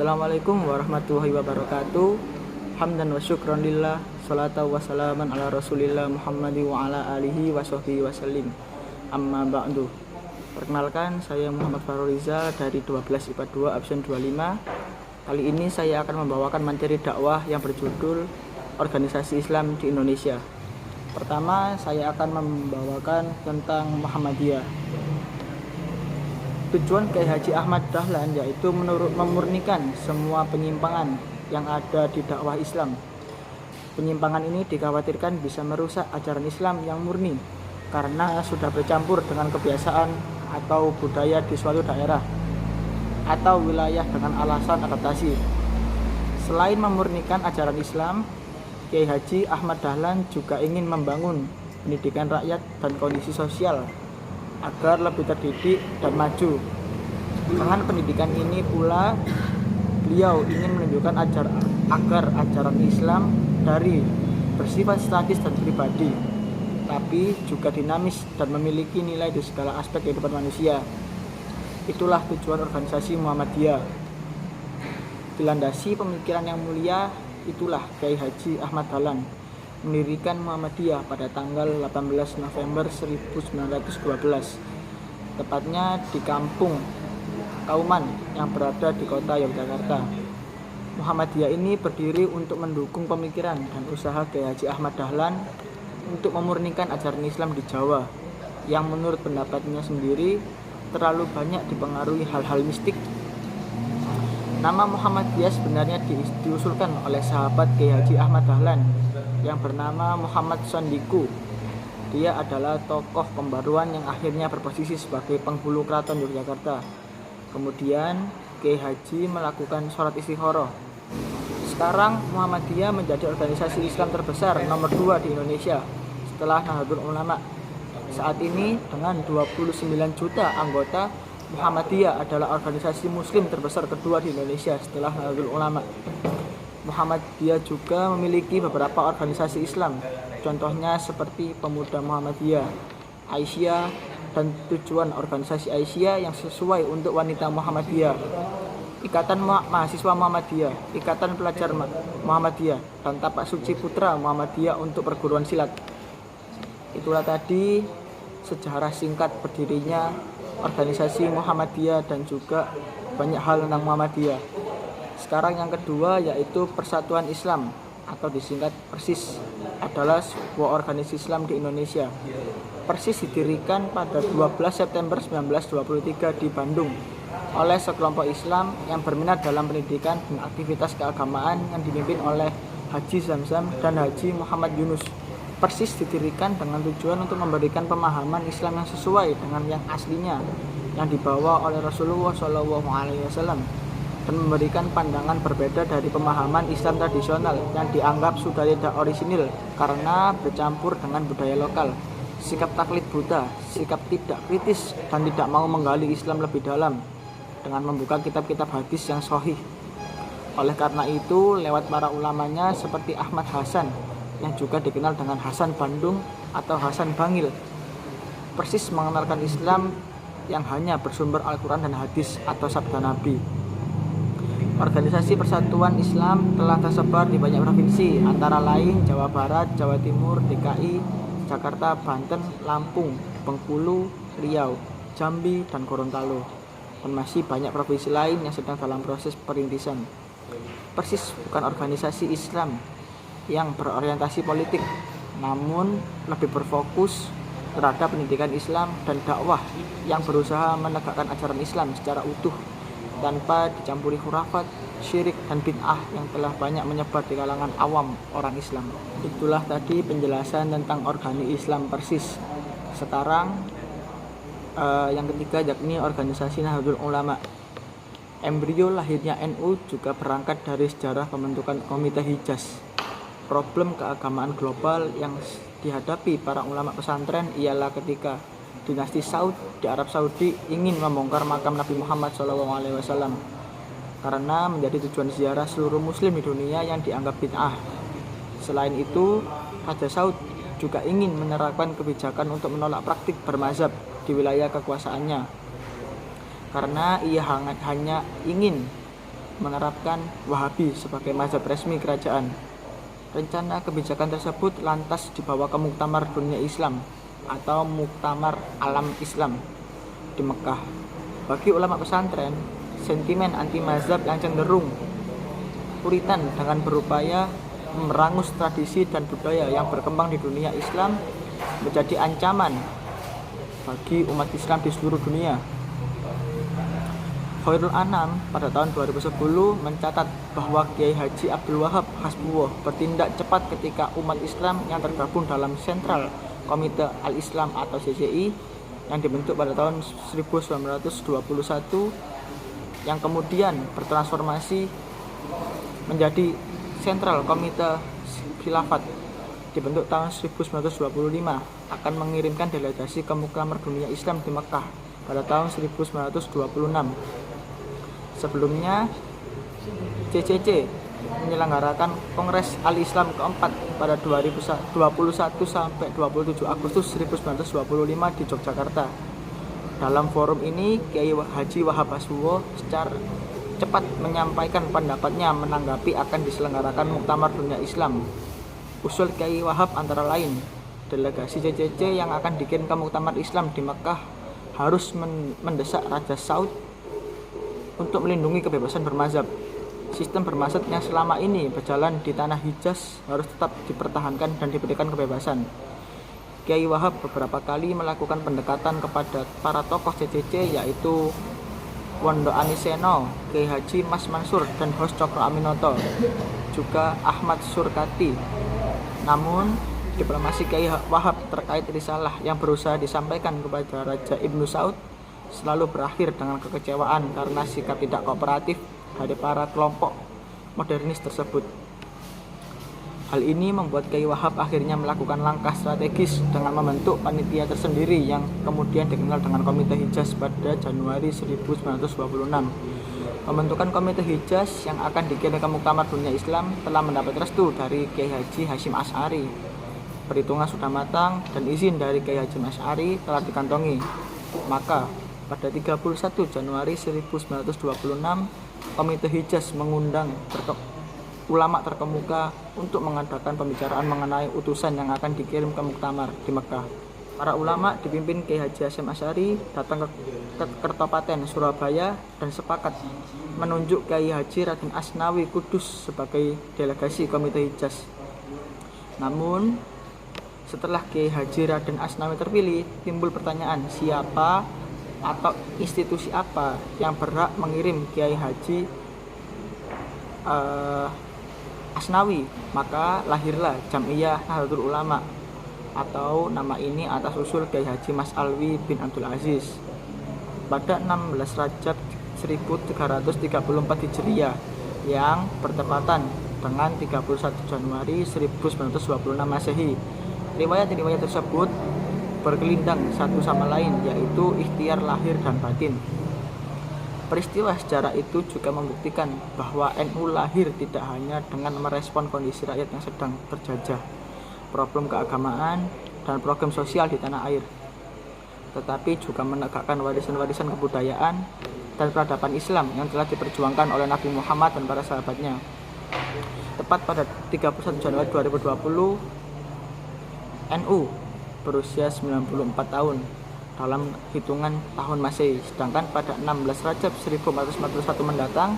Assalamualaikum warahmatullahi wabarakatuh. Hamdan wa syukran lillah, salatu wa salaman ala rasulillah Muhammadi wa ala alihi wa sahbihi wa sallim. Amma ba'du. Perkenalkan, saya Muhammad Farul Rizal dari 12 IPA 2 absen 25. Kali ini saya akan membawakan materi dakwah yang berjudul Organisasi Islam di Indonesia. Pertama, saya akan membawakan tentang Muhammadiyah. Tujuan Kiai Haji Ahmad Dahlan yaitu memurnikan semua penyimpangan yang ada di dakwah Islam. Penyimpangan ini dikhawatirkan bisa merusak ajaran Islam yang murni karena sudah bercampur dengan kebiasaan atau budaya di suatu daerah atau wilayah dengan alasan adaptasi. Selain memurnikan ajaran Islam, Kiai Haji Ahmad Dahlan juga ingin membangun pendidikan rakyat dan kondisi sosial agar lebih terdidik dan maju. Dengan pendidikan ini pula beliau ingin menunjukkan agar ajaran Islam dari bersifat statis dan pribadi, tapi juga dinamis dan memiliki nilai di segala aspek kehidupan manusia. Itulah tujuan organisasi Muhammadiyah. Dilandasi pemikiran yang mulia, itulah Kiai Haji Ahmad Dahlan mendirikan Muhammadiyah pada tanggal 18 November 1912, tepatnya di Kampung Kauman yang berada di kota Yogyakarta. Muhammadiyah ini berdiri untuk mendukung pemikiran dan usaha Kiai Haji Ahmad Dahlan untuk memurnikan ajaran Islam di Jawa, yang menurut pendapatnya sendiri terlalu banyak dipengaruhi hal-hal mistik. Nama Muhammadiyah sebenarnya diusulkan oleh sahabat Kiai Haji Ahmad Dahlan yang bernama Muhammad Sondiku. Dia adalah tokoh pembaruan yang akhirnya berposisi sebagai penghulu keraton Yogyakarta. Kemudian Kiai Haji melakukan sholat istikharah. Sekarang Muhammadiyah menjadi organisasi Islam terbesar nomor 2 di Indonesia setelah Nahdlatul Ulama. Saat ini dengan 29 juta anggota, Muhammadiyah adalah organisasi muslim terbesar kedua di Indonesia setelah Nahdlatul Ulama. Muhammadiyah juga memiliki beberapa organisasi Islam, contohnya seperti Pemuda Muhammadiyah, Aisyah, dan tujuan organisasi Aisyah yang sesuai untuk wanita Muhammadiyah, Ikatan Mahasiswa Muhammadiyah, Ikatan Pelajar Muhammadiyah, dan Tapak Suci Putra Muhammadiyah untuk perguruan silat. Itulah tadi sejarah singkat berdirinya organisasi Muhammadiyah dan juga banyak hal tentang Muhammadiyah. Sekarang yang kedua yaitu Persatuan Islam atau disingkat PERSIS, adalah sebuah organisasi Islam di Indonesia. PERSIS didirikan pada 12 September 1923 di Bandung oleh sekelompok Islam yang berminat dalam pendidikan dan aktivitas keagamaan yang dipimpin oleh Haji Zamzam dan Haji Muhammad Yunus. PERSIS didirikan dengan tujuan untuk memberikan pemahaman Islam yang sesuai dengan yang aslinya yang dibawa oleh Rasulullah SAW dan memberikan pandangan berbeda dari pemahaman Islam tradisional yang dianggap sudah tidak orisinil karena bercampur dengan budaya lokal, sikap taklid buta, sikap tidak kritis, dan tidak mau menggali Islam lebih dalam dengan membuka kitab-kitab hadis yang sahih. Oleh karena itu, lewat para ulamanya seperti Ahmad Hasan yang juga dikenal dengan Hasan Bandung atau Hasan Bangil, PERSIS mengenalkan Islam yang hanya bersumber Al-Quran dan hadis atau sabda Nabi. Organisasi Persatuan Islam telah tersebar di banyak provinsi, antara lain Jawa Barat, Jawa Timur, DKI, Jakarta, Banten, Lampung, Bengkulu, Riau, Jambi, dan Gorontalo. Dan masih banyak provinsi lain yang sedang dalam proses perintisan. PERSIS bukan organisasi Islam yang berorientasi politik, namun lebih berfokus terhadap pendidikan Islam dan dakwah yang berusaha menegakkan ajaran Islam secara utuh tanpa dicampuri khurafat, syirik, dan bid'ah yang telah banyak menyebar di kalangan awam orang Islam. Itulah tadi penjelasan tentang organisasi Islam PERSIS. Sekarang yang ketiga yakni organisasi Nahdlatul Ulama. Embrio lahirnya NU juga berangkat dari sejarah pembentukan Komite Hijaz. Problem keagamaan global yang dihadapi para ulama pesantren ialah ketika dinasti Saud di Arab Saudi ingin membongkar makam Nabi Muhammad SAW karena menjadi tujuan ziarah seluruh muslim di dunia yang dianggap bid'ah. Selain itu, Raja Saud juga ingin menerapkan kebijakan untuk menolak praktik bermazhab di wilayah kekuasaannya karena ia hanya ingin menerapkan Wahabi sebagai mazhab resmi kerajaan. Rencana kebijakan tersebut lantas dibawa ke Muktamar Dunia Islam atau Muktamar Alam Islam di Mekah. Bagi ulama pesantren, sentimen anti mazhab yang cenderung puritan dengan berupaya merangus tradisi dan budaya yang berkembang di dunia Islam menjadi ancaman bagi umat Islam di seluruh dunia. Khairul Anam pada tahun 2010 mencatat bahwa Kiai Haji Abdul Wahab Hasbuwo bertindak cepat ketika umat Islam yang tergabung dalam Sentral Komite Al-Islam atau CCI yang dibentuk pada tahun 1921 yang kemudian bertransformasi menjadi Sentral Komite Khilafat dibentuk tahun 1925 akan mengirimkan delegasi ke Muktamar Dunia Islam di Mekah pada tahun 1926. Sebelumnya, CCC menyelenggarakan Kongres Al-Islam keempat pada 21 sampai 27 Agustus 1925 di Yogyakarta. Dalam forum ini, Kiai Haji Wahab Hasbuwo secara cepat menyampaikan pendapatnya menanggapi akan diselenggarakan Muktamar Dunia Islam. Usul Kiai Wahab antara lain, delegasi CCC yang akan dikirim ke Muktamar Islam di Mekah harus mendesak Raja Saud untuk melindungi kebebasan bermazhab. Sistem bermazhab yang selama ini berjalan di tanah Hijaz harus tetap dipertahankan dan diberikan kebebasan. Kiai Wahab beberapa kali melakukan pendekatan kepada para tokoh CCC yaitu Wondo Aniseno, Kiai Haji Mas Mansur, dan Hos Cokro Aminoto, juga Ahmad Surkati. Namun, diplomasi Kiai Wahab terkait risalah yang berusaha disampaikan kepada Raja Ibnu Saud selalu berakhir dengan kekecewaan karena sikap tidak kooperatif dari para kelompok modernis tersebut. Hal ini membuat Kiai Wahab akhirnya melakukan langkah strategis dengan membentuk panitia tersendiri yang kemudian dikenal dengan Komite Hijaz pada Januari 1926. Pembentukan Komite Hijaz yang akan dikirim ke Muktamar Dunia Islam telah mendapat restu dari Kiai Haji Hasyim Asy'ari. Perhitungan sudah matang dan izin dari Kiai Haji Asy'ari telah dikantongi. Maka pada 31 Januari 1926, Komite Hijaz mengundang ulama terkemuka untuk mengadakan pembicaraan mengenai utusan yang akan dikirim ke Muktamar di Mekah. Para ulama dipimpin Kiai Haji Hasyim Asy'ari datang ke Kertopaten Surabaya dan sepakat menunjuk Kiai Haji Raden Asnawi Kudus sebagai delegasi Komite Hijaz. Namun, setelah Kiai Haji Raden Asnawi terpilih, timbul pertanyaan siapa atau institusi apa yang berhak mengirim Kiai Haji Asnawi. Maka lahirlah Jam'iyah Nahdlatul Ulama atau nama ini atas usul Kiai Haji Mas Alwi bin Abdul Aziz pada 16 Rajab 1334 Hijriah yang bertepatan dengan 31 Januari 1926 Masehi. Riwayat-riwayat tersebut berkelindang satu sama lain, yaitu ikhtiar lahir dan batin. Peristiwa sejarah itu juga membuktikan bahwa NU lahir tidak hanya dengan merespon kondisi rakyat yang sedang terjajah, problem keagamaan, dan program sosial di tanah air, tetapi juga menegakkan warisan-warisan kebudayaan dan peradaban Islam yang telah diperjuangkan oleh Nabi Muhammad dan para sahabatnya. Tepat pada 31 Januari 2020, NU berusia 94 tahun dalam hitungan tahun Masehi, sedangkan pada 16 Rajab 1441 mendatang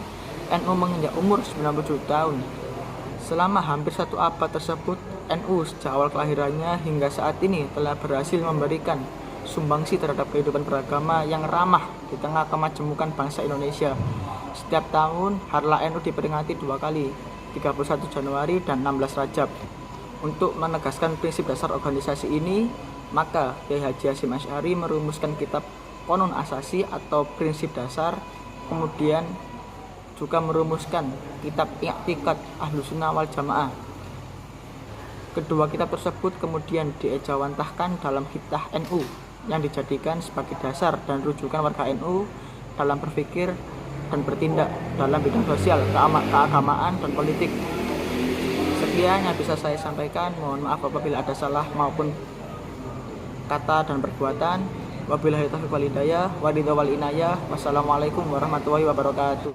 NU menginjak umur 97 tahun. Selama hampir satu abad tersebut, NU sejak awal kelahirannya hingga saat ini telah berhasil memberikan sumbangsi terhadap kehidupan beragama yang ramah di tengah kemajemukan bangsa Indonesia. Setiap tahun Harlah NU diperingati dua kali, 31 Januari dan 16 Rajab. Untuk menegaskan prinsip dasar organisasi ini, maka Kiai Haji Hasyim Asy'ari merumuskan kitab Qonun Asasi atau prinsip dasar, kemudian juga merumuskan kitab I'tiqad Ahlussunnah wal Jamaah. Kedua kitab tersebut kemudian diejawantahkan dalam Hibtah NU yang dijadikan sebagai dasar dan rujukan warga NU dalam berpikir dan bertindak dalam bidang sosial, keagamaan, dan politik. Sekian yang bisa saya sampaikan. Mohon maaf apabila ada salah maupun kata dan perbuatan. Wabillahi taufiq wal hidayah, wa ridha wal inayah. Wassalamualaikum warahmatullahi wabarakatuh.